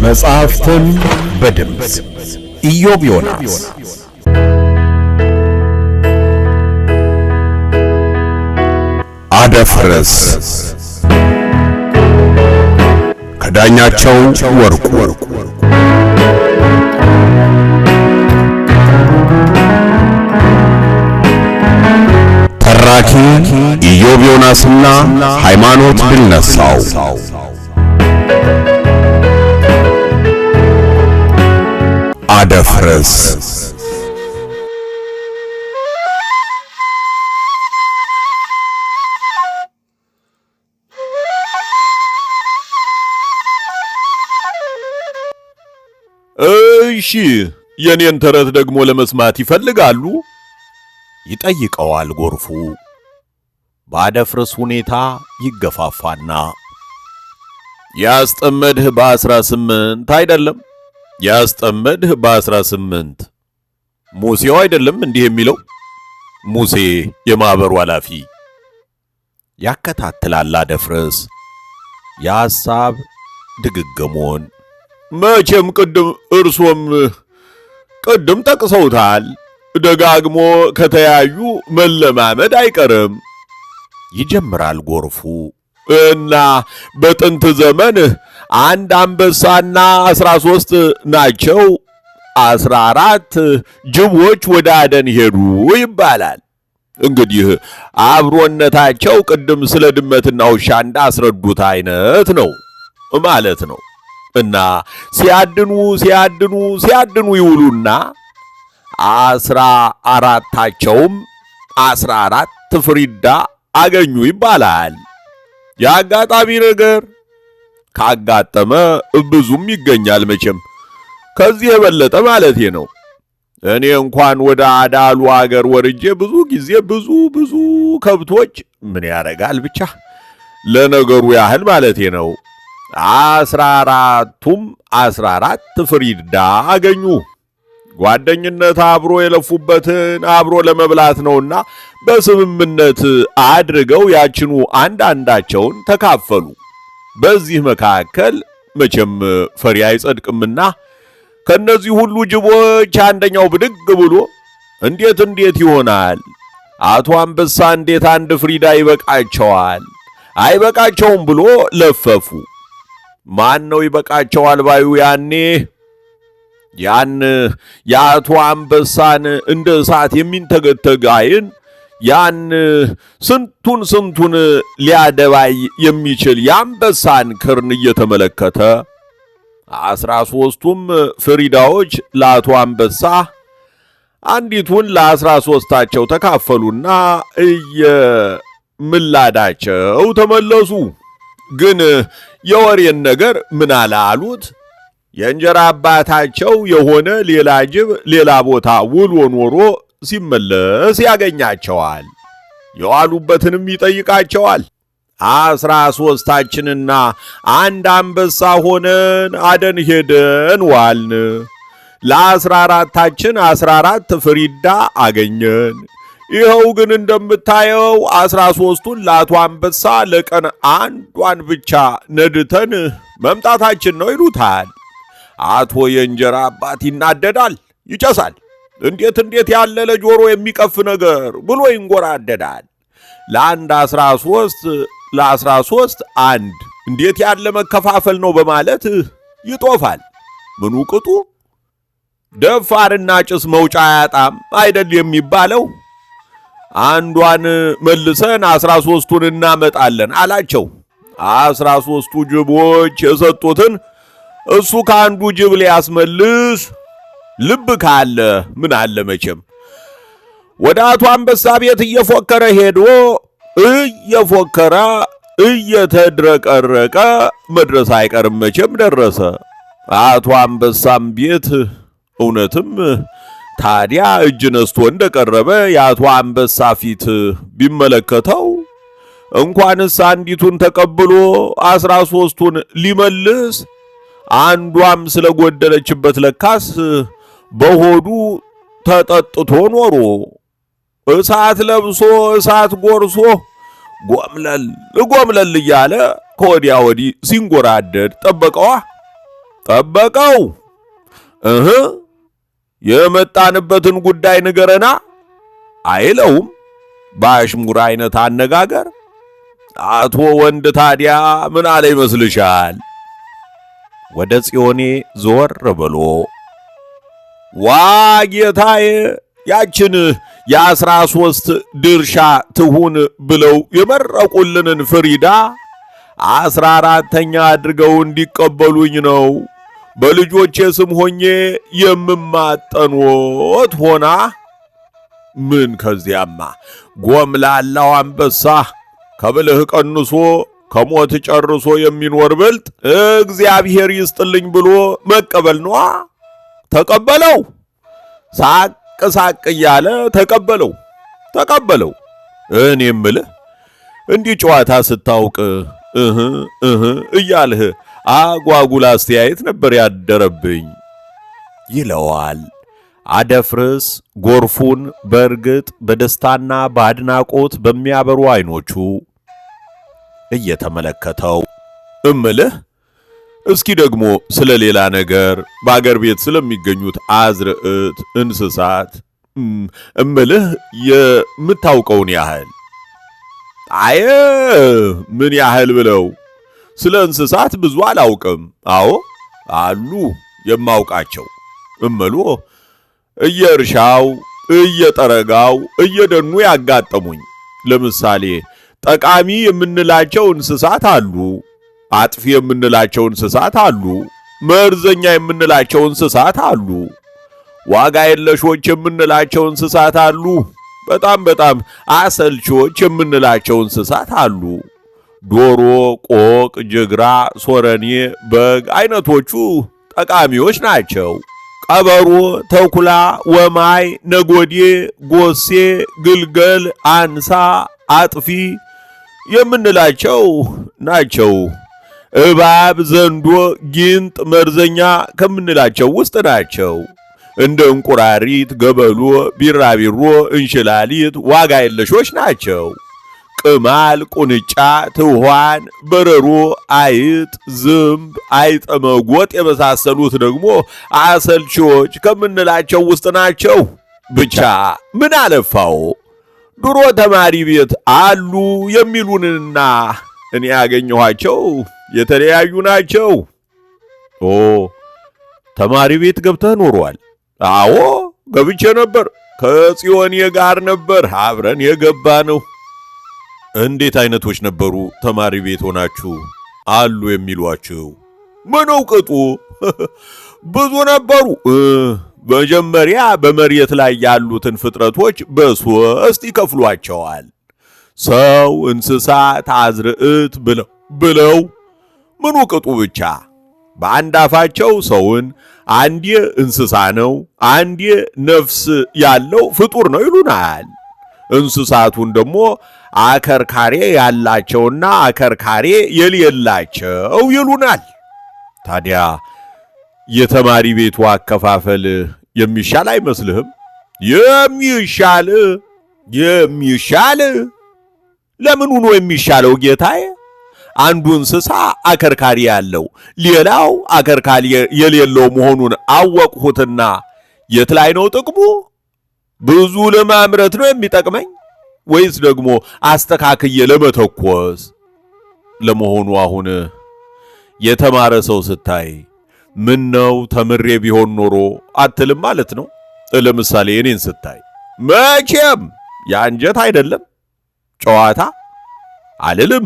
መጽሐፍትን በድምጽ ኢዮብ ዮናስ። አደፍርስ ከዳኛቸው ወርቁ። ተራኪ ኢዮብ ዮናስና ሃይማኖት ድልነሳው። አደፍርስ እሺ የኔን ተረት ደግሞ ለመስማት ይፈልጋሉ? ይጠይቀዋል ጎርፉ በአደፍርስ ሁኔታ ይገፋፋና። ያስጠመድህ በ18 አይደለም? ያስጠመድህ በ18 ሙሴው አይደለም እንዲህ የሚለው? ሙሴ የማህበሩ ኃላፊ ያከታትላል አደፍርስ የሐሳብ ድግግሞን። መቼም እርሶም ቅድም ጠቅሰውታል። ደጋግሞ ከተያዩ መለማመድ አይቀርም ይጀምራል ጎርፉ። እና በጥንት ዘመን አንድ አንበሳና 13 ናቸው 14 ጅቦች ወደ አደን ሄዱ ይባላል። እንግዲህ አብሮነታቸው ቅድም ስለ ድመትና ውሻ እንዳስረዱት አይነት ነው ማለት ነው። እና ሲያድኑ ይውሉና 14ታቸውም 14 ፍሪዳ አገኙ ይባላል። የአጋጣሚ ነገር ካጋጠመ ብዙም ይገኛል መቼም፣ ከዚህ የበለጠ ማለቴ ነው። እኔ እንኳን ወደ አዳሉ አገር ወርጄ ብዙ ጊዜ ብዙ ከብቶች ምን ያረጋል ብቻ ለነገሩ ያህል ማለቴ ነው 14ቱም 14 ፍሪዳ አገኙ። ጓደኝነት አብሮ የለፉበትን አብሮ ለመብላት ነውና በስምምነት አድርገው ያችኑ አንዳንዳቸውን ተካፈሉ። በዚህ መካከል መቼም ፈሪ አይጸድቅምና ከነዚህ ሁሉ ጅቦች አንደኛው ብድግ ብሎ እንዴት ይሆናል? አቶ አንበሳ እንዴት አንድ ፍሪዳ ይበቃቸዋል? አይበቃቸውም ብሎ ለፈፉ። ማን ነው ይበቃቸዋል ባዩ? ያን የአቶ አንበሳን እንደ እሳት የሚንተገተግ አይን ያን ስንቱን ሊያደባይ የሚችል የአንበሳን ክርን እየተመለከተ 13ቱም ፍሪዳዎች ለአቶ አንበሳ አንዲቱን ለ13ታቸው ተካፈሉና እየምላዳቸው ተመለሱ። ግን የወሬን ነገር ምን አሉት? የእንጀራ አባታቸው የሆነ ሌላ ጅብ ሌላ ቦታ ውሎ ኖሮ ሲመለስ ያገኛቸዋል። የዋሉበትንም ይጠይቃቸዋል። 13ታችንና አንድ አንበሳ ሆነን አደን ሄደን ዋልን። ለ14ታችን 14 ፍሪዳ አገኘን። ይኸው ግን እንደምታየው 13ቱን ለአቶ አንበሳ ለቀን አንዷን ብቻ ነድተን መምጣታችን ነው ይሉታል። አቶ የእንጀራ አባት ይናደዳል፣ ይጨሳል። እንዴት ያለ ለጆሮ የሚቀፍ ነገር ብሎ ይንጎራደዳል። ለአንድ 13 ለ13 አንድ እንዴት ያለ መከፋፈል ነው በማለት ይጦፋል። ምኑ ቅጡ? ደፋርና ጭስ መውጫ አያጣም አይደል የሚባለው? አንዷን መልሰን 13ቱን እናመጣለን አላቸው። 13ቱ ጅቦች የሰጡትን እሱ ከአንዱ ጅብ ሊያስመልስ ልብ ካለ ምን አለ መቼም ወደ አቶ አንበሳ ቤት እየፎከረ ሄዶ እየተድረቀረቀ መድረስ አይቀርም መቼም ደረሰ። አቶ አንበሳም ቤት እውነትም ታዲያ እጅ ነስቶ እንደቀረበ የአቶ አንበሳ ፊት ቢመለከተው እንኳንስ አንዲቱን ተቀብሎ 13ቱን ሊመልስ አንዷም ስለጎደለችበት ለካስ በሆዱ ተጠጥቶ ኖሮ እሳት ለብሶ እሳት ጎርሶ ጎምለል እያለ ከወዲያ ወዲህ ሲንጎራደድ ጠበቀዋ። ጠበቀው። የመጣንበትን ጉዳይ ንገረና አይለውም በአሽሙር አይነት አነጋገር። አቶ ወንድ ታዲያ ምን አለ ይመስልሻል? ወደ ጽዮኔ ዞር ብሎ ዋ ጌታዬ፣ ያችን የ13 ድርሻ ትሁን ብለው የመረቁልንን ፍሪዳ 14ኛ አድርገው እንዲቀበሉኝ ነው በልጆቼ ስም ሆኜ የምማጠንዎት ሆና። ምን ከዚያማ ጎምላላው አንበሳ ከብልህ ቀንሶ ከሞት ጨርሶ የሚኖር ብልጥ እግዚአብሔር ይስጥልኝ ብሎ መቀበል ነዋ። ተቀበለው። ሳቅ ሳቅ እያለ ተቀበለው። እኔ የምልህ እንዲህ ጨዋታ ስታውቅ እያልህ አጓጉል አስተያየት ነበር ያደረብኝ ይለዋል። አደፍርስ ጎርፉን በእርግጥ በደስታና በአድናቆት በሚያበሩ አይኖቹ እየተመለከተው እምልህ እስኪ ደግሞ ስለ ሌላ ነገር በአገር ቤት ስለሚገኙት አዝርዕት፣ እንስሳት እምልህ የምታውቀውን ያህል። አየ ምን ያህል ብለው? ስለ እንስሳት ብዙ አላውቅም። አዎ አሉ የማውቃቸው እምሎ እየእርሻው፣ እየጠረጋው፣ እየደኑ ያጋጠሙኝ። ለምሳሌ ጠቃሚ የምንላቸው እንስሳት አሉ፣ አጥፊ የምንላቸው እንስሳት አሉ፣ መርዘኛ የምንላቸው እንስሳት አሉ፣ ዋጋ የለሾች የምንላቸው እንስሳት አሉ፣ በጣም አሰልቾች የምንላቸው እንስሳት አሉ። ዶሮ፣ ቆቅ፣ ጅግራ፣ ሶረኔ፣ በግ አይነቶቹ ጠቃሚዎች ናቸው። ቀበሮ፣ ተኩላ፣ ወማይ፣ ነጎዴ፣ ጎሴ፣ ግልገል፣ አንሳ፣ አጥፊ የምንላቸው ናቸው። እባብ፣ ዘንዶ፣ ጊንጥ፣ መርዘኛ ከምንላቸው ውስጥ ናቸው። እንደ እንቁራሪት፣ ገበሎ፣ ቢራቢሮ፣ እንሽላሊት ዋጋ የለሾች ናቸው። ቅማል፣ ቁንጫ፣ ትኋን፣ በረሮ፣ አይጥ፣ ዝምብ፣ አይጠመጎጥ የመሳሰሉት ደግሞ አሰልቺዎች ከምንላቸው ውስጥ ናቸው። ብቻ ምን አለፋው ድሮ ተማሪ ቤት አሉ የሚሉንና እኔ ያገኘኋቸው የተለያዩ ናቸው። ተማሪ ቤት ገብተህ ኖሯል? አዎ ገብቼ ነበር። ከጽዮኔ ጋር ነበር አብረን የገባ ነው። እንዴት አይነቶች ነበሩ ተማሪ ቤት ሆናችሁ አሉ የሚሏችሁ? ምን እውቅጡ ብዙ ነበሩ። መጀመሪያ በመሬት ላይ ያሉትን ፍጥረቶች በሶስት ይከፍሏቸዋል። ሰው፣ እንስሳት፣ አዝርዕት ብለው ምን እውቅጡ ብቻ በአንድ አፋቸው ሰውን አንዴ እንስሳ ነው፣ አንዴ ነፍስ ያለው ፍጡር ነው ይሉናል። እንስሳቱን ደግሞ አከርካሪ ያላቸውና አከርካሪ የሌላቸው ይሉናል። ታዲያ የተማሪ ቤቱ አከፋፈል የሚሻል አይመስልህም? የሚሻል ለምኑ ነው የሚሻለው ጌታዬ? አንዱ እንስሳ አከርካሪ ያለው ሌላው አከርካሪ የሌለው መሆኑን አወቅሁትና የት ላይ ነው ጥቅሙ? ብዙ ለማምረት ነው የሚጠቅመኝ ወይስ ደግሞ አስተካክዬ ለመተኮስ? ለመሆኑ አሁን የተማረ ሰው ስታይ ምን ነው ተምሬ ቢሆን ኖሮ አትልም ማለት ነው? ለምሳሌ እኔን ስታይ መቼም ያንጀት አይደለም ጨዋታ አልልም።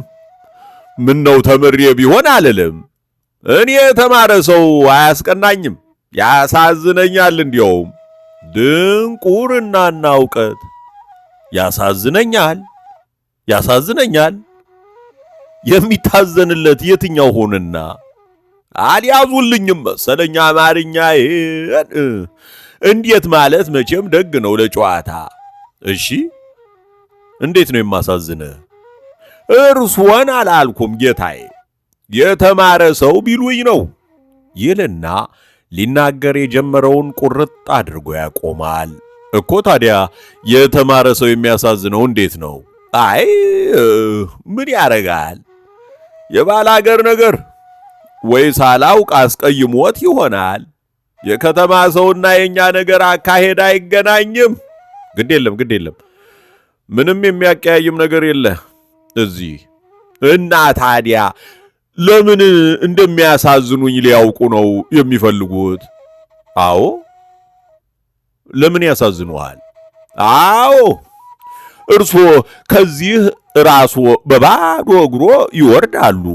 ምን ነው ተምሬ ቢሆን አልልም። እኔ የተማረ ሰው አያስቀናኝም፣ ያሳዝነኛል። እንዲያውም ድንቁርናና ዕውቀት ያሳዝነኛል። የሚታዘንለት የትኛው ሆነና? አልያዙልኝም መሰለኝ አማርኛዬን። እንዴት ማለት መቼም ደግ ነው ለጨዋታ። እሺ እንዴት ነው የማሳዝንህ? እርሶን አላልኩም ጌታዬ፣ የተማረ ሰው ቢሉኝ ነው ይልና ሊናገር የጀመረውን ቁርጥ አድርጎ ያቆማል። እኮ ታዲያ የተማረ ሰው የሚያሳዝነው እንዴት ነው? አይ ምን ያረጋል፣ የባላገር ነገር ወይ ሳላውቅ አስቀይሞት ይሆናል። የከተማ ሰውና የኛ ነገር አካሄድ አይገናኝም። ግድ የለም ምንም የሚያቀያይም ነገር የለ እዚህ። እና ታዲያ ለምን እንደሚያሳዝኑኝ ሊያውቁ ነው የሚፈልጉት? አዎ ለምን ያሳዝኑሃል? አዎ እርሶ ከዚህ ራሶ በባዶ እግሮ ይወርዳሉ።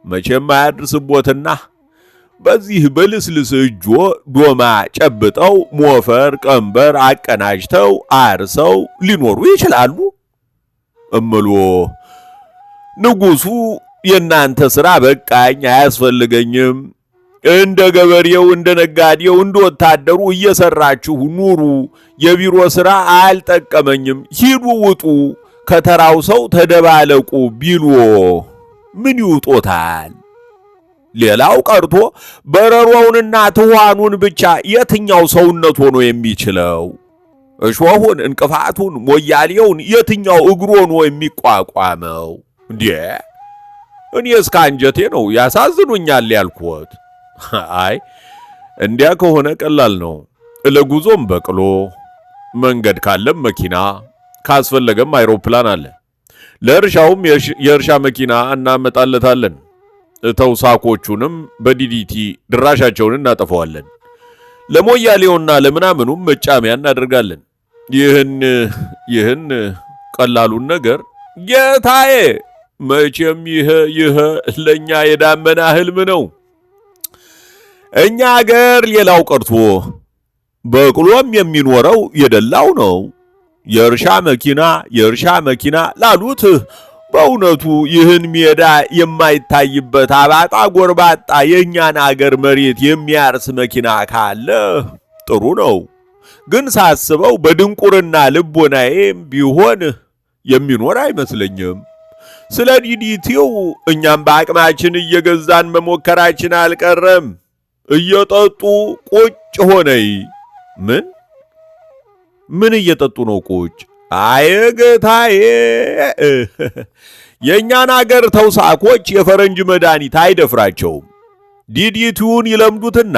መቼም አያድርስቦትና በዚህ በልስልስ እጆ ዶማ ጨብጠው ሞፈር ቀንበር አቀናጅተው አርሰው ሊኖሩ ይችላሉ። እምሎ ንጉሡ የእናንተ ሥራ በቃኝ፣ አያስፈልገኝም፣ እንደ ገበሬው እንደ ነጋዴው እንደ ወታደሩ እየሰራችሁ ኑሩ፣ የቢሮ ሥራ አልጠቀመኝም፣ ሂዱ ውጡ፣ ከተራው ሰው ተደባለቁ ቢሎ ምን ይውጦታል? ሌላው ቀርቶ በረሮውንና ትኋኑን ብቻ የትኛው ሰውነት ሆኖ የሚችለው? እሾሁን፣ እንቅፋቱን፣ ሞያሌውን የትኛው እግሩ ሆኖ የሚቋቋመው? እንዴ እኔ እስከ አንጀቴ ነው ያሳዝኑኛል ያልኩት። አይ እንዲያ ከሆነ ቀላል ነው። ለጉዞም በቅሎ፣ መንገድ ካለም መኪና፣ ካስፈለገም አይሮፕላን አለ። ለእርሻውም የእርሻ መኪና እናመጣለታለን። ተውሳኮቹንም በዲዲቲ ድራሻቸውን እናጠፈዋለን። ለሞያሌውና ለምናምኑም መጫሚያ እናደርጋለን። ይህን ቀላሉን ነገር ጌታዬ፣ መቼም ይህ ለኛ የዳመና ህልም ነው። እኛ አገር ሌላው ቀርቶ በቅሎም የሚኖረው የደላው ነው። የእርሻ መኪና ላሉት በእውነቱ ይህን ሜዳ የማይታይበት አባጣ ጎርባጣ የእኛን አገር መሬት የሚያርስ መኪና ካለ ጥሩ ነው። ግን ሳስበው በድንቁርና ልቦናዬም ቢሆን የሚኖር አይመስለኝም። ስለ ዲዲቲው እኛም በአቅማችን እየገዛን መሞከራችን አልቀረም። እየጠጡ ቁጭ ሆነይ። ምን እየጠጡ ነው ቁጭ? አይ ጌታዬ፣ የእኛን አገር ተውሳኮች የፈረንጅ መድኃኒት አይደፍራቸውም። ዲዲቲውን ይለምዱትና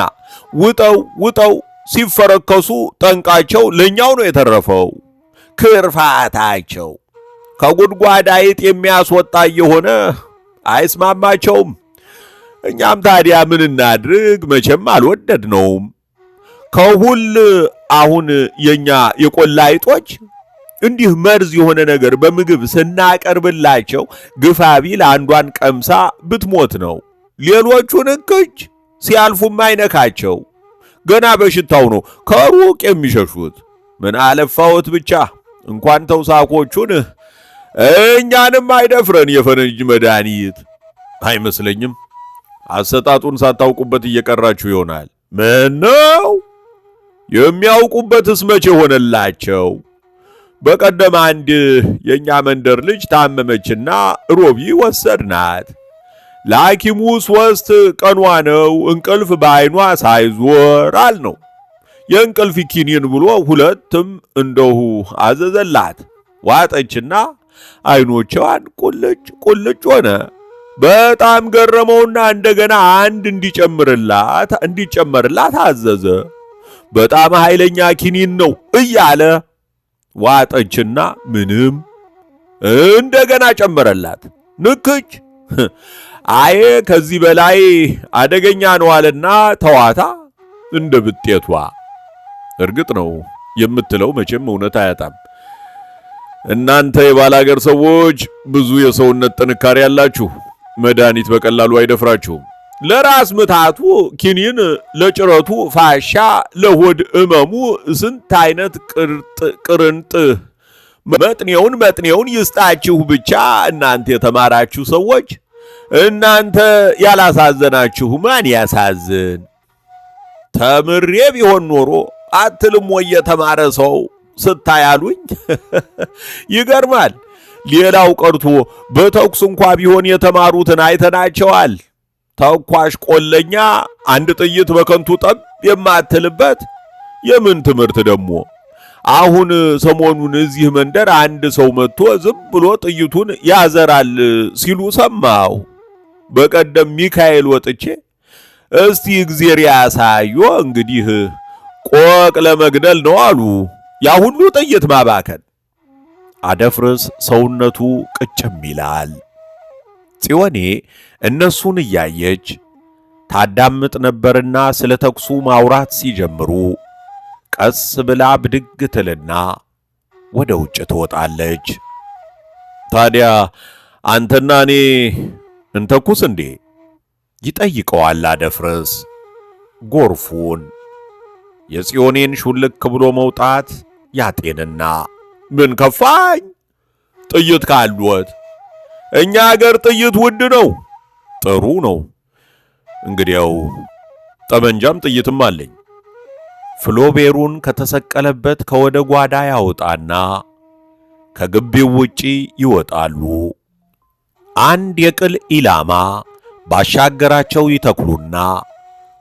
ውጠው ሲፈረከሱ ጠንቃቸው ለኛው ነው የተረፈው። ክርፋታቸው ከጉድጓድ አይጥ የሚያስወጣ የሆነ አይስማማቸውም። እኛም ታዲያ ምን እናድርግ? መቼም አልወደድነውም። ከሁል አሁን የኛ የቆላ አይጦች እንዲህ መርዝ የሆነ ነገር በምግብ ስናቀርብላቸው ግፋ ቢል አንዷን ቀምሳ ብትሞት ነው። ሌሎቹን እክች ሲያልፉም አይነካቸው። ገና በሽታው ነው ከሩቅ የሚሸሹት። ምን አለፋዎት ብቻ እንኳን ተውሳኮቹን እኛንም አይደፍረን የፈረንጅ መድኃኒት አይመስለኝም። አሰጣጡን ሳታውቁበት እየቀራችሁ ይሆናል። ምን ነው የሚያውቁበትስ መቼ ሆነላቸው? በቀደም አንድ የኛ መንደር ልጅ ታመመችና ሮቢ ወሰድናት። ለሐኪሙ 3 ቀኗ ነው እንቅልፍ በዓይኗ ሳይዞር አልነው። የእንቅልፍ ኪኒን ብሎ 2ም እንደሁ አዘዘላት። ዋጠችና ዓይኖቿን ቁልጭ ሆነ። በጣም ገረመውና እንደገና አንድ እንዲጨመርላት አዘዘ። በጣም ኃይለኛ ኪኒን ነው እያለ ዋጠችና ምንም እንደገና ጨመረላት። ንክች አይ ከዚህ በላይ አደገኛ ነው አለና ተዋታ እንደ ብጤቷ። እርግጥ ነው የምትለው መቼም እውነት አያጣም። እናንተ የባላገር ሰዎች ብዙ የሰውነት ጥንካሬ ያላችሁ፣ መድኃኒት በቀላሉ አይደፍራችሁም። ለራስ ምታቱ ኪኒን፣ ለጭረቱ ፋሻ፣ ለሆድ እመሙ ስንት አይነት ቅርንጥ መጥኔውን ይስጣችሁ። ብቻ እናንተ የተማራችሁ ሰዎች፣ እናንተ ያላሳዘናችሁ ማን ያሳዝን? ተምሬ ቢሆን ኖሮ አትልም ወይ የተማረ ሰው ስታያሉኝ? ይገርማል። ሌላው ቀርቶ በተኩስ እንኳ ቢሆን የተማሩትን አይተናቸዋል። ተኳሽ ቆለኛ አንድ ጥይት በከንቱ ጠብ የማትልበት የምን ትምህርት ደግሞ? አሁን ሰሞኑን እዚህ መንደር አንድ ሰው መጥቶ ዝም ብሎ ጥይቱን ያዘራል ሲሉ ሰማሁ። በቀደም ሚካኤል ወጥቼ እስቲ እግዚአብሔር ያሳዮ እንግዲህ ቆቅ ለመግደል ነው አሉ። ያ ሁሉ ጥይት ማባከን። አደፍርስ ሰውነቱ ቅጭም ይላል። ጽዮኔ እነሱን እያየች ታዳምጥ ነበርና ስለ ተኩሱ ማውራት ሲጀምሩ ቀስ ብላ ብድግ ትልና ወደ ውጭ ትወጣለች። ታዲያ አንተና እኔ እንተኩስ እንዴ? ይጠይቀዋል አደፍርስ ጎርፉን። የጽዮኔን ሹልክ ብሎ መውጣት ያጤንና ምን ከፋኝ ጥይት ካሉት እኛ አገር ጥይት ውድ ነው። ጥሩ ነው እንግዲያው ጠመንጃም ጥይትም አለኝ። ፍሎቤሩን ከተሰቀለበት ከወደ ጓዳ ያወጣና ከግቢው ውጪ ይወጣሉ። አንድ የቅል ኢላማ ባሻገራቸው ይተክሉና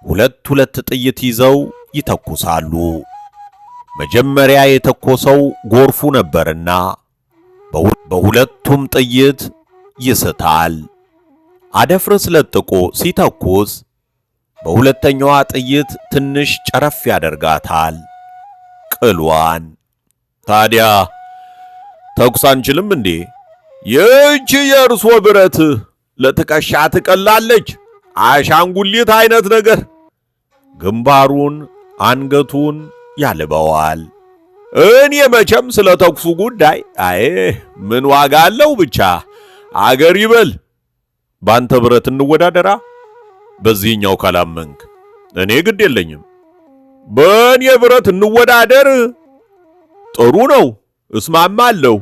ሁለት ጥይት ይዘው ይተኩሳሉ። መጀመሪያ የተኮሰው ጎርፉ ነበርና በሁለቱም ጥይት ይስታል። አደፍርስ ለጥቆ ሲተኩስ በሁለተኛዋ ጥይት ትንሽ ጨረፍ ያደርጋታል ቅሏን። ታዲያ ተኩስ አንችልም እንዴ? ይህች የእርሶ ብረት ለትከሻ ትቀላለች፣ አሻንጉሊት አይነት ነገር። ግንባሩን አንገቱን ያልበዋል። እኔ መቼም ስለ ተኩሱ ጉዳይ ምን ዋጋ አለው ብቻ አገር ይበል። ባንተ ብረት እንወዳደራ። በዚህኛው ካላመንክ እኔ ግድ የለኝም። በእኔ ብረት እንወዳደር። ጥሩ ነው እስማማለሁ።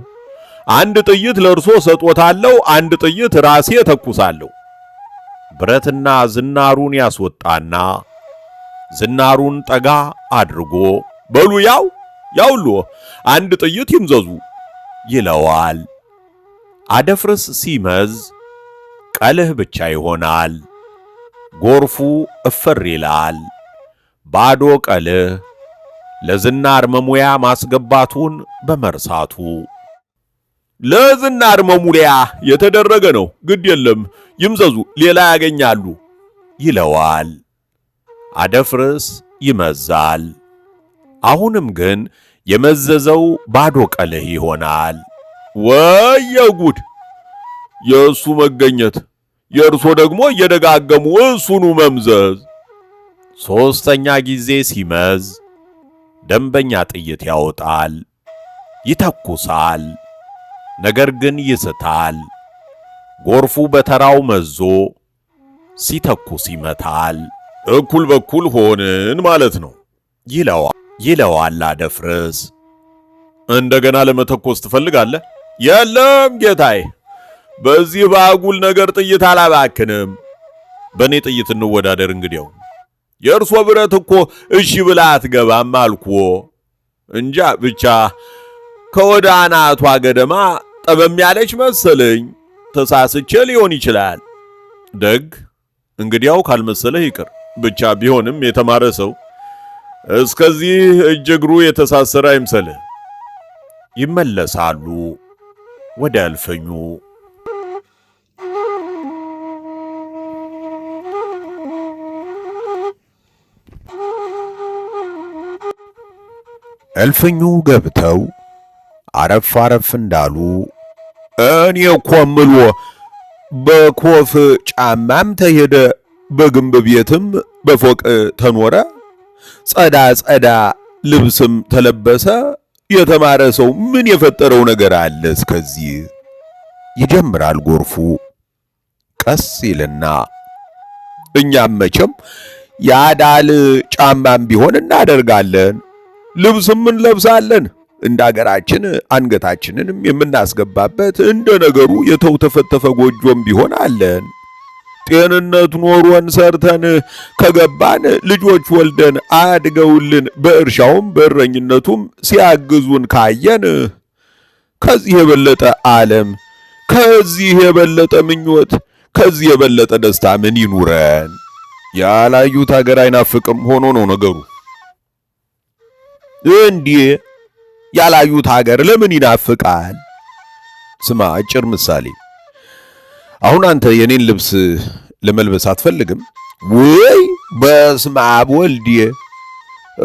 አንድ ጥይት ለእርሶ ሰጦታለሁ፣ አንድ ጥይት ራሴ ተኩሳለሁ። ብረትና ዝናሩን ያስወጣና ዝናሩን ጠጋ አድርጎ በሉ ያውሎ አንድ ጥይት ይምዘዙ ይለዋል። አደፍርስ ሲመዝ ቀልህ ብቻ ይሆናል። ጎርፉ እፍር ይላል። ባዶ ቀልህ ለዝናር መሙያ ማስገባቱን በመርሳቱ ለዝናር መሙያ የተደረገ ነው፣ ግድ የለም ይምዘዙ፣ ሌላ ያገኛሉ ይለዋል። አደፍርስ ይመዛል። አሁንም ግን የመዘዘው ባዶ ቀልህ ይሆናል። ወየጉድ! የእሱ መገኘት የእርሶ ደግሞ እየደጋገሙ እሱኑ መምዘዝ። ሦስተኛ ጊዜ ሲመዝ ደንበኛ ጥይት ያወጣል፣ ይተኩሳል። ነገር ግን ይስታል። ጎርፉ በተራው መዞ ሲተኩስ ይመታል። እኩል በኩል ሆንን ማለት ነው ይለዋል አደፍርስ። እንደገና ለመተኮስ ትፈልጋለህ? የለም ጌታዬ፣ በዚህ ባጉል ነገር ጥይት አላባክንም። በእኔ ጥይት እንወዳደር እንግዲያው። የእርሶ ብረት እኮ እሺ ብላ አትገባም አልኩዎ። እንጃ ብቻ ከወደ አናቷ ገደማ ጠበም ያለች መሰለኝ። ተሳስቼ ሊሆን ይችላል። ደግ እንግዲያው ካልመሰለህ ይቅር። ብቻ ቢሆንም የተማረ ሰው እስከዚህ እጅ እግሩ የተሳሰረ አይምሰልህ። ይመለሳሉ ወደ እልፍኙ። እልፍኙ ገብተው አረፍ እንዳሉ እኔ እኮ እምልዎ በኮፍ ጫማም ተሄደ በግንብ ቤትም በፎቅ ተኖረ ጸዳ ልብስም ተለበሰ የተማረ ሰው ምን የፈጠረው ነገር አለ እስከዚህ? ይጀምራል ጎርፉ ቀስ ይልና እኛም መቼም ያዳል ጫማም ቢሆን እናደርጋለን፣ ልብስም እንለብሳለን። እንደ አገራችን አንገታችንንም የምናስገባበት እንደ ነገሩ የተውተፈተፈ ጎጆም ቢሆን አለን። ጤንነት ኖሮን ሰርተን ከገባን ልጆች ወልደን አድገውልን በእርሻውም በእረኝነቱም ሲያግዙን ካየን ከዚህ የበለጠ ዓለም፣ ከዚህ የበለጠ ምኞት፣ ከዚህ የበለጠ ደስታ ምን ይኑረን? ያላዩት ሀገር አይናፍቅም ሆኖ ነው ነገሩ። እንዴ ያላዩት ሀገር ለምን ይናፍቃል? ስማ አጭር ምሳሌ። አሁን አንተ የኔን ልብስ ለመልበስ አትፈልግም ወይ? በስመ አብ ወልድ፣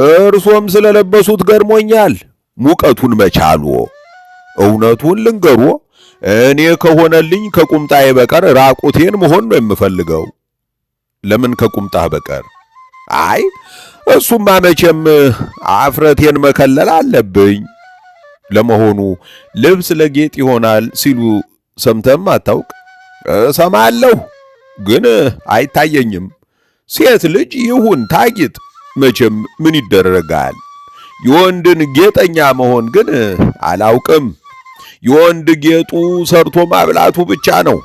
እርሶም ስለለበሱት ገርሞኛል። ሙቀቱን መቻሉ። እውነቱን ልንገሮ፣ እኔ ከሆነልኝ ከቁምጣዬ በቀር ራቁቴን መሆን ነው የምፈልገው። ለምን ከቁምጣህ በቀር? አይ እሱማ መቼም አፍረቴን መከለል አለብኝ። ለመሆኑ ልብስ ለጌጥ ይሆናል ሲሉ ሰምተም አታውቅ? እሰማለሁ፣ ግን አይታየኝም። ሴት ልጅ ይሁን ታጊጥ፣ መቼም ምን ይደረጋል። የወንድን ጌጠኛ መሆን ግን አላውቅም። የወንድ ጌጡ ሰርቶ ማብላቱ ብቻ ነው።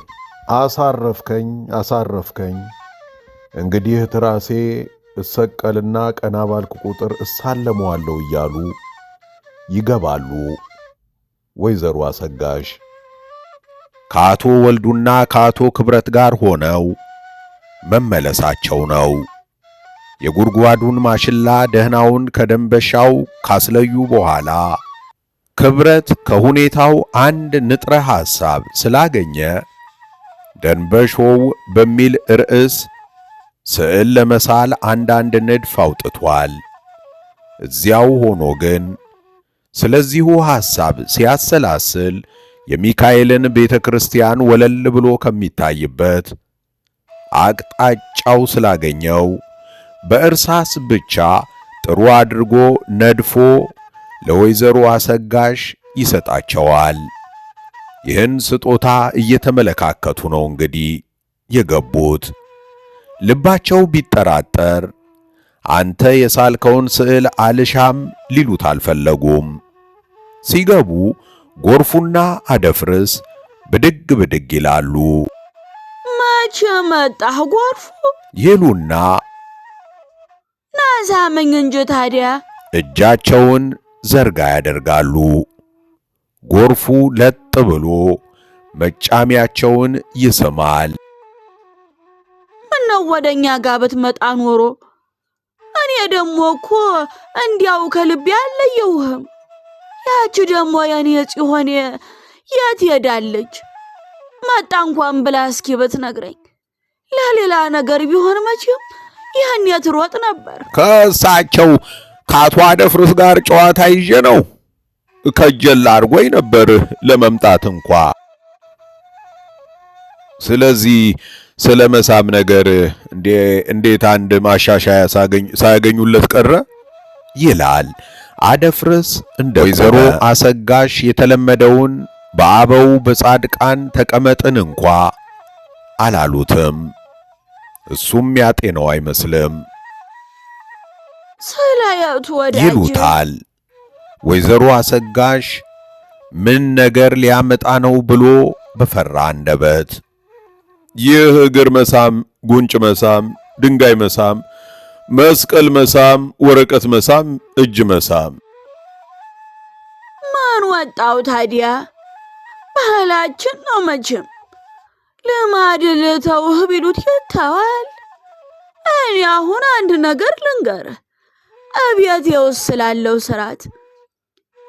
አሳረፍከኝ። እንግዲህ ትራሴ እሰቀልና ቀና ባልኩ ቁጥር እሳለመዋለሁ እያሉ ይገባሉ ወይዘሮ አሰጋሽ። ከአቶ ወልዱና ከአቶ ክብረት ጋር ሆነው መመለሳቸው ነው። የጉድጓዱን ማሽላ ደህናውን ከደንበሻው ካስለዩ በኋላ ክብረት ከሁኔታው አንድ ንጥረ ሐሳብ ስላገኘ ደንበሾው በሚል ርዕስ ስዕል ለመሳል አንዳንድ ንድፍ አውጥቷል። እዚያው ሆኖ ግን ስለዚሁ ሐሳብ ሲያሰላስል የሚካኤልን ቤተ ክርስቲያን ወለል ብሎ ከሚታይበት አቅጣጫው ስላገኘው በእርሳስ ብቻ ጥሩ አድርጎ ነድፎ ለወይዘሮ አሰጋሽ ይሰጣቸዋል። ይህን ስጦታ እየተመለካከቱ ነው እንግዲህ የገቡት። ልባቸው ቢጠራጠር አንተ የሳልከውን ስዕል አልሻም ሊሉት አልፈለጉም። ሲገቡ ጎርፉና አደፍርስ ብድግ ብድግ ይላሉ። መቼ መጣህ ጎርፉ? ይሉና ናዛመኝ እንጂ ታዲያ እጃቸውን ዘርጋ ያደርጋሉ። ጎርፉ ለጥ ብሎ መጫሚያቸውን ይስማል። ምነው ወደኛ ጋር ብትመጣ ኖሮ እኔ ደሞ እኮ እንዲያው ከልቤ አልለየውህም። ያቺ ደሞ የኔ ጽዮን የት ሄዳለች? መጣ እንኳን ብላ እስኪ ብትነግረኝ። ለሌላ ነገር ቢሆን መቼም ይህን የትሮጥ ነበር። ከእሳቸው ከአቶ አደፍርስ ጋር ጨዋታ ይዤ ነው። ከጀላ አርጎኝ ነበር ለመምጣት እንኳ። ስለዚህ ስለ መሳም ነገር እንዴት አንድ ማሻሻያ ሳያገኙለት ቀረ ይላል አደፍርስ። እንደ ወይዘሮ አሰጋሽ የተለመደውን በአበው በጻድቃን ተቀመጥን እንኳ አላሉትም። እሱም ያጤነው አይመስልም። ስለያቱ ወዳጅ ይሉታል። ወይዘሮ አሰጋሽ ምን ነገር ሊያመጣ ነው ብሎ በፈራ አንደበት ይህ እግር መሳም፣ ጉንጭ መሳም፣ ድንጋይ መሳም፣ መስቀል መሳም፣ ወረቀት መሳም፣ እጅ መሳም ማን ወጣው ታዲያ? ባህላችን ነው መቼም። ልማድ ልተውህ ቢሉት ይተዋል። እኔ አሁን አንድ ነገር ልንገርህ። አብያቴ ውስጥ ስላለው ስርዓት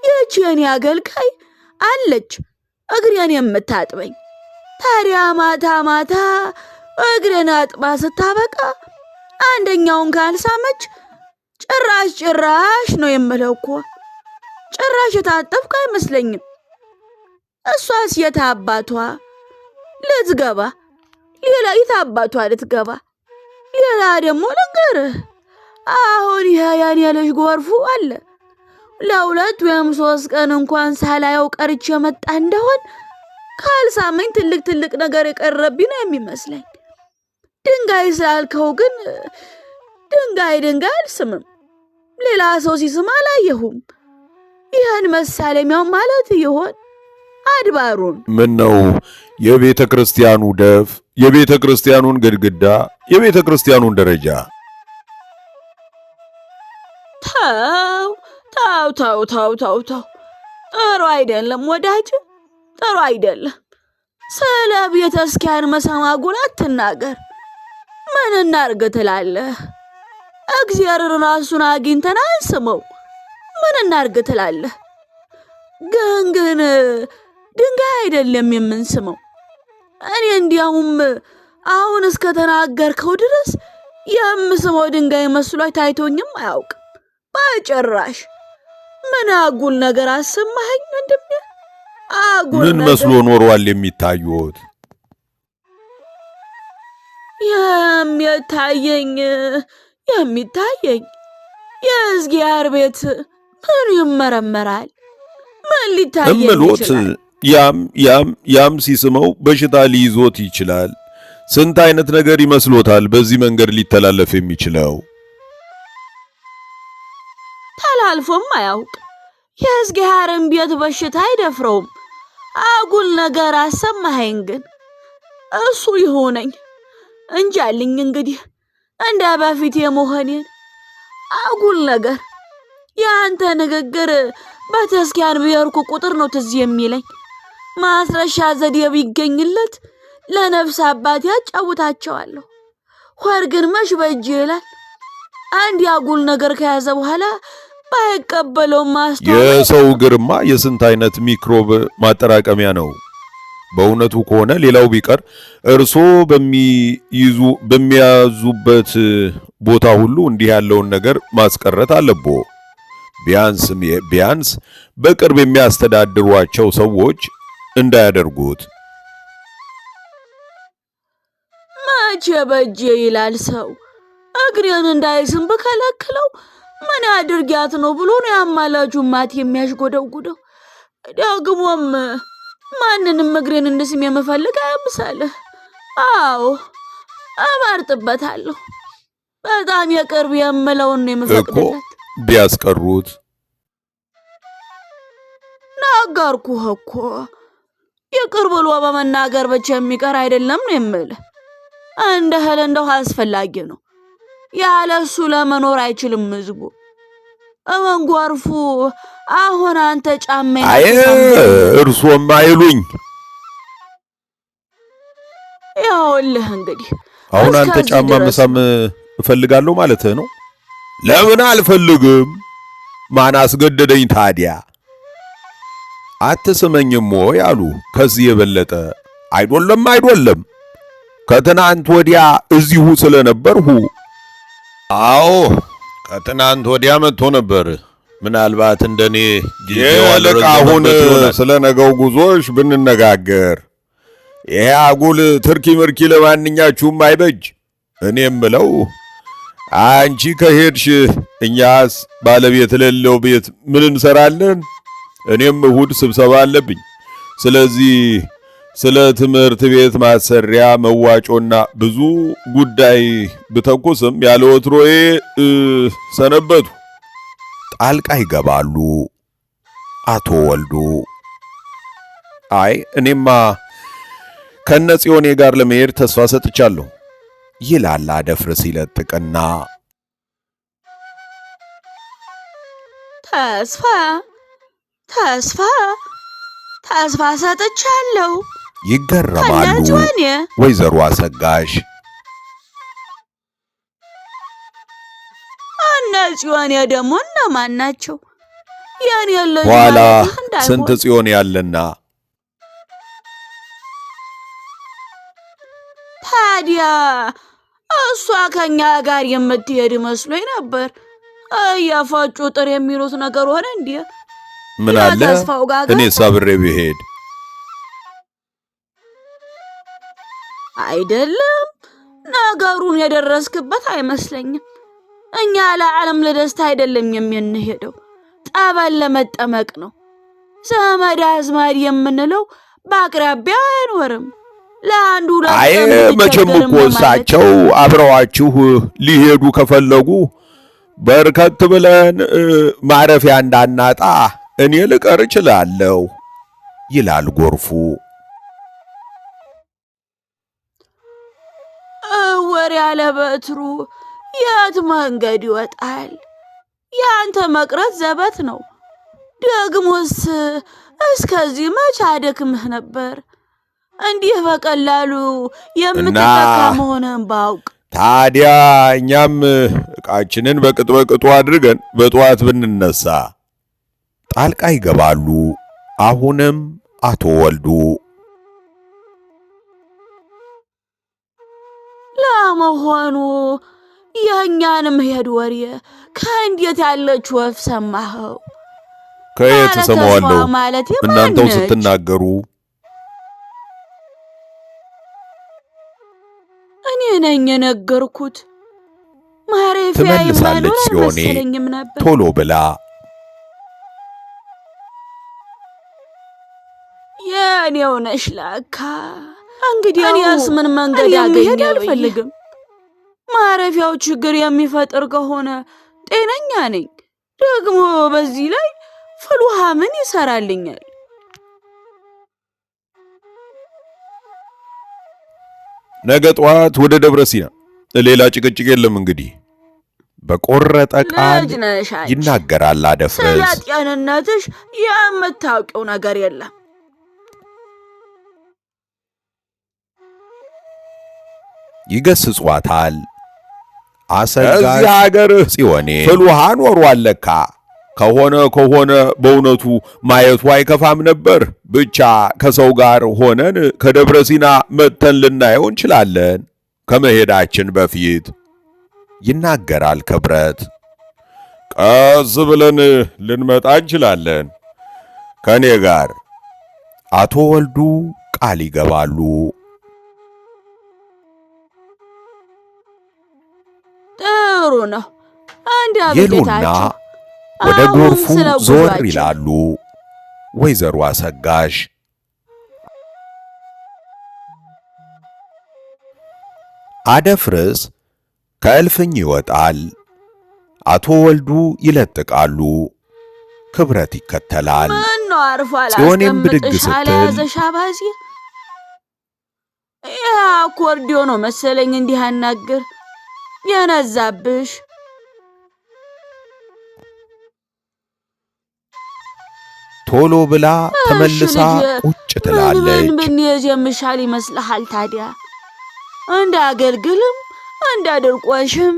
ይህች የኔ አገልጋይ አለች እግሬን የምታጥበኝ። ታዲያ ማታ ማታ እግሬን አጥባ ስታበቃ አንደኛውን ካልሳመች ጭራሽ ነው የምለው እኮ። ጭራሽ የታጠብኩ አይመስለኝም። እሷስ የታባቷ ልትገባ፣ ሌላ የታባቷ ልትገባ። ሌላ ደግሞ ልንገርህ፣ አሁን ይሄ የኔ ልጅ ጎርፉ አለ ለሁለት ወይም 3 ቀን እንኳን ሳላየው ቀርቼ መጣ እንደሆን ካልሳመኝ ትልቅ ነገር የቀረብኝ ነው የሚመስለኝ። ድንጋይ ስላልከው ግን ድንጋይ አልስምም። ሌላ ሰው ሲስም አላየሁም። ይህን መሳለሚያው ማለት ይሆን አድባሩን? ምን ነው የቤተ ክርስቲያኑ ደፍ፣ የቤተ ክርስቲያኑን ግድግዳ፣ የቤተ ክርስቲያኑን ደረጃ? ተው፣ ጥሩ አይደለም ወዳጅ፣ ጥሩ አይደለም። ስለ ቤተ ክርስቲያን መሰማጉን አትናገር። ምን እናርግ ትላለህ? እግዚአብሔር ራሱን አግኝተን አንስመው። ምን እናርግ ትላለህ? ግን ድንጋይ አይደለም የምንስመው፣ እኔ እንዲያውም አሁን እስከ ተናገርከው ድረስ የምስመው ድንጋይ መስሎ ታይቶኝም አያውቅም በጭራሽ። ምን አጉል ነገር አሰማኸኝ ወንድሜ? አጉል ምን መስሎ ኖሯል የሚታዩት? የሚታየኝ የእግዚአብሔር ቤት ምን ይመረመራል? ምን ሊታየኝ እምሎት ይችላል? ያም ሲስመው በሽታ ሊይዞት ይችላል። ስንት አይነት ነገር ይመስሎታል በዚህ መንገድ ሊተላለፍ የሚችለው? ተላልፎም አያውቅ። የእግዚአብሔርን ቤት በሽታ አይደፍረውም። አጉል ነገር አሰማኸኝ። ግን እሱ ይሆነኝ እንጃልኝ እንግዲህ እንደ በፊት የመሆኔን። አጉል ነገር የአንተ ንግግር በተስኪያን ብሄርኩ ቁጥር ነው ትዝ የሚለኝ። ማስረሻ ዘዴ ቢገኝለት ለነፍስ አባት ያጫውታቸዋለሁ። ሆር ግን መሽ በእጅ ይላል። አንድ አጉል ነገር ከያዘ በኋላ ባይቀበለው ማስተዋል። የሰው እግርማ የስንት አይነት ሚክሮብ ማጠራቀሚያ ነው። በእውነቱ ከሆነ ሌላው ቢቀር እርሶ በሚያዙበት ቦታ ሁሉ እንዲህ ያለውን ነገር ማስቀረት አለቦ። ቢያንስ በቅርብ የሚያስተዳድሯቸው ሰዎች እንዳያደርጉት። መቼ በእጄ ይላል ሰው። እግሬን እንዳይስም ብከለክለው ምን አድርጊያት ነው ብሎ ነው ያማላጁ ማት የሚያሽጎደጉደው። ደግሞም ማንንም እግሬን እንድስም የምፈልግ አይምሰልህ። አዎ አባርጥበታለሁ። በጣም የቅርብ የምለውን ነው የምፈቅድለት። ቢያስቀሩት ነገርኩህ እኮ። የቅርብ ብሎ በመናገር ብቻ የሚቀር አይደለም ነው የምልህ። እንደ እህል እንደው አስፈላጊ ነው። ያለሱ ለመኖር አይችልም ህዝቡ። እመንጎርፉ አሁን አንተ ጫማ እርሶም አይሉኝ። ያውልህ እንግዲህ አሁን አንተ ጫማ መሳም እፈልጋለሁ ማለት ነው? ለምን አልፈልግም? ማን አስገደደኝ ታዲያ? አትስመኝም ወይ አሉ። ከዚህ የበለጠ አይደለም። ከትናንት ወዲያ እዚሁ ስለነበርሁ። አዎ ከትናንት ወዲያ መጥቶ ነበር። ምናልባት እንደኔ የለቃ አሁን ስለ ነገው ጉዞሽ ብንነጋገር። ይሄ አጉል ትርኪ ምርኪ ለማንኛችሁም አይበጅ። እኔም ብለው አንቺ ከሄድሽ እኛስ ባለቤት ለሌለው ቤት ምን እንሰራለን? እኔም እሁድ ስብሰባ አለብኝ። ስለዚህ ስለ ትምህርት ቤት ማሰሪያ መዋጮና ብዙ ጉዳይ ብተኩስም ያለ ወትሮዬ ሰነበቱ። ጣልቃ ይገባሉ አቶ ወልዱ። አይ እኔማ ከነጽዮኔ ጋር ለመሄድ ተስፋ ሰጥቻለሁ ይላል አደፍርስ ይለጥቅና ተስፋ ሰጥቻለሁ ይገረማሉ ወይዘሮ አሰጋሽ። ጽዮን ደግሞ እነማን ናቸው? የኔ ልጅ ኋላ ስንት ጽዮን ያለና ታዲያ እሷ ከኛ ጋር የምትሄድ መስሎኝ ነበር። እያፋጩ ጥር የሚሉት ነገር ሆነ እንዴ? ምን አለ እኔ ሳብሬ ብሄድ አይደለም። ነገሩን የደረስክበት አይመስለኝም። እኛ ለዓለም ለደስታ አይደለም የምንሄደው፣ ጠበል ለመጠመቅ ነው። ዘመድ አዝማድ የምንለው በአቅራቢያ አይኖርም። ለአንዱ አይ መቼም እኮ እሳቸው አብረዋችሁ ሊሄዱ ከፈለጉ በርከት ብለን ማረፊያ እንዳናጣ እኔ ልቀር እችላለሁ ይላል ጎርፉ። ወሬ ያለ በትሩ የት መንገድ ይወጣል? ያንተ መቅረት ዘበት ነው። ደግሞስ እስከዚህ መቼ አደክምህ ነበር? እንዲህ በቀላሉ የምትጠቃ መሆንህን ባውቅ። ታዲያ እኛም ዕቃችንን በቅጥ በቅጡ አድርገን በጠዋት ብንነሳ። ጣልቃ ይገባሉ አሁንም አቶ ወልዱ። ለመሆኑ የእኛንም ሄድ ወሬ ከእንዴት ያለች ወፍ ሰማኸው? ከየት ሰማዋለሁ? ማለት እናንተው ስትናገሩ እኔ ነኝ የነገርኩት። ማረፊያ ትመልሳለች ጽዮኔ ቶሎ ብላ። የኔው ነሽ ለካ። እንግዲህ እኔስ ምን መንገድ ያገኘ አልፈልግም። ማረፊያው ችግር የሚፈጥር ከሆነ ጤነኛ ነኝ። ደግሞ በዚህ ላይ ፍል ውሃ ምን ይሰራልኛል? ነገ ጠዋት ወደ ደብረ ሲና። ሌላ ጭቅጭቅ የለም እንግዲህ በቆረጠ ቃል ይናገራል አደፍርስ። ስለ ጤንነትሽ የምታውቂው ነገር የለም። ይገስጿታል። አሰጋጅ እዚህ ሀገር ጽዮኔ ፍል ውሃ ኖሯል ለካ። ከሆነ በእውነቱ ማየቱ አይከፋም ነበር። ብቻ ከሰው ጋር ሆነን ከደብረ ሲና መጥተን ልናየው እንችላለን ከመሄዳችን በፊት ይናገራል ክብረት። ቀስ ብለን ልንመጣ እንችላለን ከኔ ጋር አቶ ወልዱ ቃል ይገባሉ። ጥሩ ነው። ይሉና ወደ ጎርፉ ዞር ይላሉ። ወይዘሮ አሰጋሽ አደፍርስ ከእልፍኝ ይወጣል። አቶ ወልዱ ይለጥቃሉ። ክብረት ይከተላል። ጽዮኔም ብድግ ስትል አኮርዲዮን ነው መሰለኝ እንዲህ አናግር የነዛብሽ። ቶሎ ብላ ተመልሳ ቁጭ ትላለች። ምን ብንይዝ የምሻል ይመስልሃል ታዲያ? እንዳገልግልም እንዳድርቆሽም